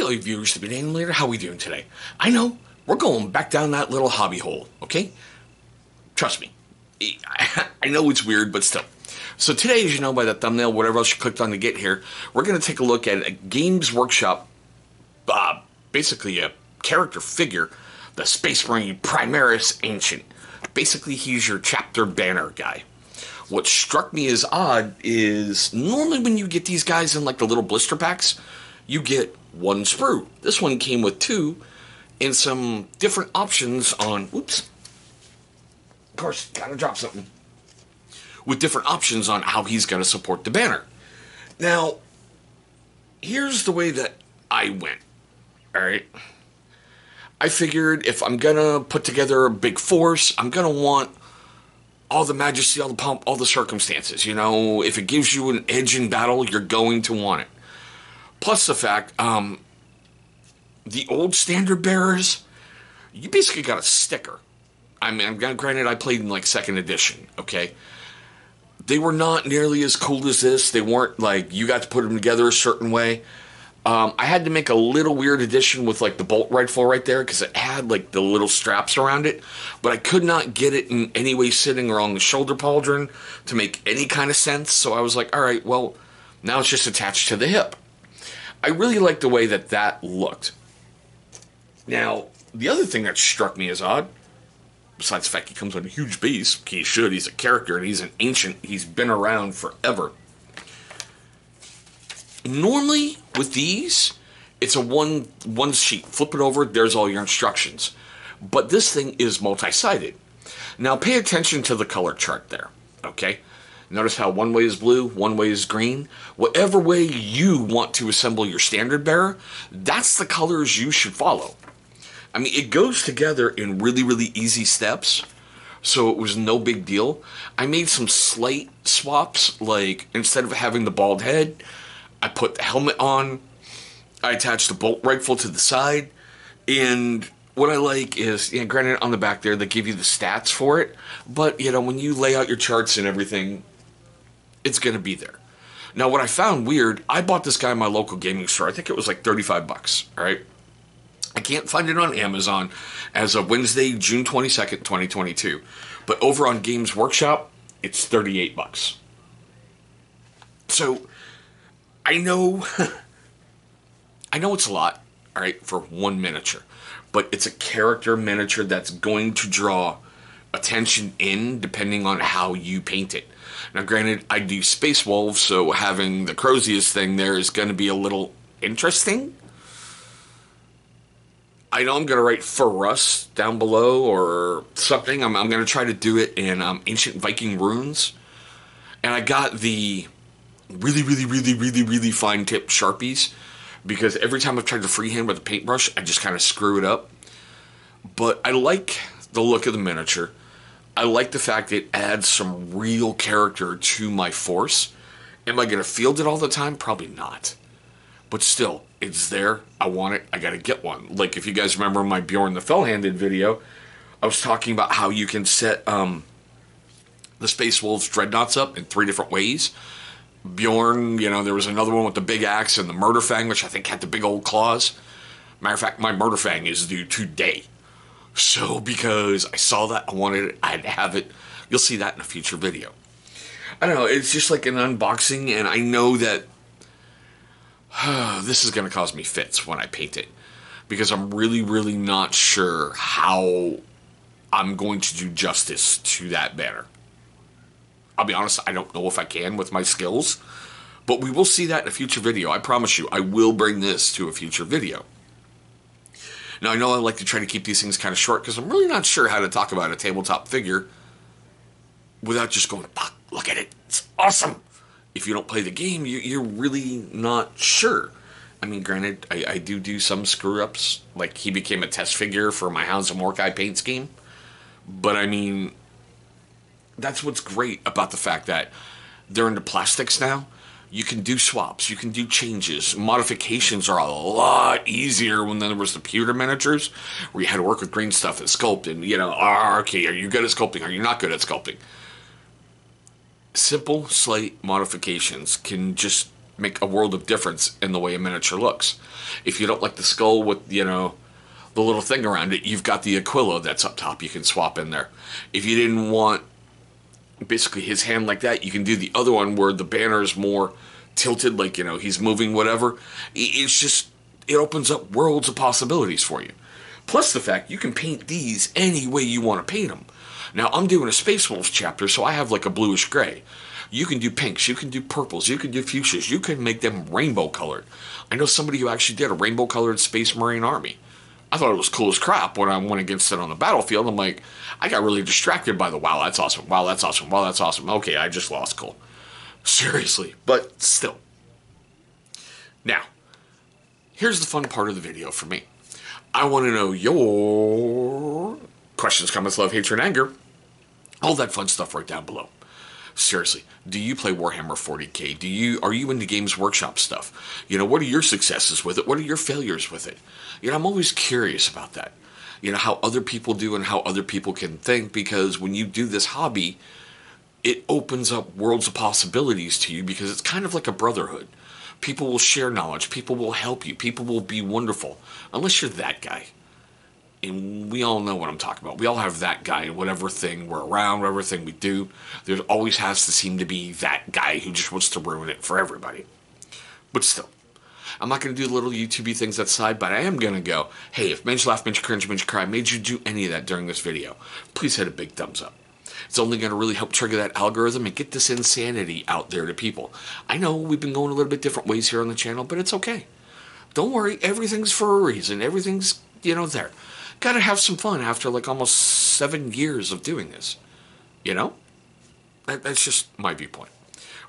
Hey all you viewers to be named later, how we doing today? I know, we're going back down that little hobby hole, okay? Trust me. I know it's weird, but still. So today, as you know by the thumbnail, whatever else you clicked on to get here, we're going to take a look at a Games Workshop, basically a character figure, the Space Marines Primaris Ancient. Basically, he's your chapter banner guy. What struck me as odd is normally when you get these guys in like the little blister packs, you get one sprue. This one came with two and some different options on, oops, of course, gotta drop something, with different options on how he's going to support the banner. Now, here's the way that I went, alright? I figured if I'm going to put together a big force, I'm going to want all the majesty, all the pomp, all the circumstances. You know, if it gives you an edge in battle, you're going to want it. Plus the fact, the old standard bearers, you basically got a sticker. I mean, granted, I played in like 2nd edition, okay? They were not nearly as cool as this. They weren't like, you got to put them together a certain way. I had to make a little weird addition with like the bolt rifle right there because it had like the little straps around it, but I could not get it in any way sitting along the shoulder pauldron to make any kind of sense. So I was like, all right, well, now it's just attached to the hip. I really like the way that that looked. Now, the other thing that struck me as odd, besides the fact he comes on a huge base, he should, he's a character and he's an ancient, he's been around forever. Normally, with these, it's a one sheet. Flip it over, there's all your instructions. But this thing is multi-sided. Now, pay attention to the color chart there, okay? Notice how one way is blue, one way is green. Whatever way you want to assemble your standard bearer, that's the colors you should follow. I mean, it goes together in really, really easy steps, so it was no big deal. I made some slight swaps, like instead of having the bald head, I put the helmet on, I attached the bolt rifle to the side, and what I like is, you know, granted on the back there, they give you the stats for it, but, you know, when you lay out your charts and everything, it's going to be there. Now, what I found weird, I bought this guy in my local gaming store. I think it was like 35 bucks, all right? I can't find it on Amazon as of Wednesday, June 22nd, 2022. But over on Games Workshop, it's 38 bucks. So, I know it's a lot, all right, for one miniature. But it's a character miniature that's going to draw attention in depending on how you paint it. Now, granted, I do Space Wolves, so having the Crozius thing there is going to be a little interesting. I know I'm going to write for us down below or something. I'm going to try to do it in Ancient Viking runes. And I got the really fine tip Sharpies because every time I've tried to freehand with a paintbrush, I just kind of screw it up. But I like the look of the miniature. I like the fact it adds some real character to my force. Am I going to field it all the time? Probably not. But still, it's there. I want it. I got to get one. Like, if you guys remember my Bjorn the Fell-Handed video, I was talking about how you can set the Space Wolves Dreadnoughts up in 3 different ways. Bjorn, you know, there was another one with the big axe and the Murder Fang, which I think had the big old claws. Matter of fact, my Murder Fang is due today. So, because I saw that, I wanted it, I had to have it. You'll see that in a future video. I don't know, it's just like an unboxing, and I know that this is going to cause me fits when I paint it. Because I'm really not sure how I'm going to do justice to that banner. I'll be honest, I don't know if I can with my skills. But we will see that in a future video. I promise you, I will bring this to a future video. Now, I know I like to try to keep these things kind of short because I'm really not sure how to talk about a tabletop figure without just going, fuck, look at it, it's awesome. If you don't play the game, you're really not sure. I mean, granted, I do some screw-ups. Like, he became a test figure for my Hounds of Mordecai paint scheme. But, I mean, that's what's great about the fact that they're into plastics now. You can do swaps, you can do changes. Modifications are a lot easier when there was the pewter miniatures, where you had to work with green stuff and sculpt, and, you know, okay, are you good at sculpting? Are you not good at sculpting? Simple, slight modifications can just make a world of difference in the way a miniature looks. If you don't like the skull with, you know, the little thing around it, you've got the Aquila that's up top you can swap in there. If you didn't want basically his hand like that, you can do the other one where the banner is more tilted, like, you know, he's moving whatever. It's just, it opens up worlds of possibilities for you. Plus the fact you can paint these any way you want to paint them. Now, I'm doing a Space Wolves chapter, so I have like a bluish gray. You can do pinks, you can do purples, you can do fuchsias, you can make them rainbow colored. I know somebody who actually did a rainbow colored Space Marine army. I thought it was cool as crap when I went against it on the battlefield. I'm like, I got really distracted by the wow, that's awesome, wow, that's awesome, wow, that's awesome. Okay, I just lost cool. Seriously, but still. Now, here's the fun part of the video for me. I want to know your questions, comments, love, hatred, and anger. All that fun stuff right down below. Seriously, do you play Warhammer 40k? Are you into Games Workshop stuff? You know, what are your successes with it? What are your failures with it? You know, I'm always curious about that. You know, how other people do and how other people can think, because when you do this hobby, it opens up worlds of possibilities to you, because it's kind of like a brotherhood. People will share knowledge. People will help you. People will be wonderful. Unless you're that guy. And we all know what I'm talking about. We all have that guy in whatever thing we're around, whatever thing we do. There always has to seem to be that guy who just wants to ruin it for everybody. But still, I'm not going to do little YouTube-y things that side, but I am going to go, hey, if Minge Laugh, Minge Cringe, Minge Cry made you do any of that during this video, please hit a big thumbs up. It's only going to really help trigger that algorithm and get this insanity out there to people. I know we've been going a little bit different ways here on the channel, but it's okay. Don't worry, everything's for a reason. Everything's, you know, there. Got to have some fun after like almost 7 years of doing this. You know? That's just my viewpoint.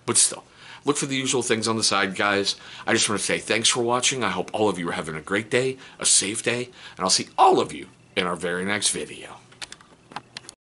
But still, look for the usual things on the side, guys. I just want to say thanks for watching. I hope all of you are having a great day, a safe day, and I'll see all of you in our very next video.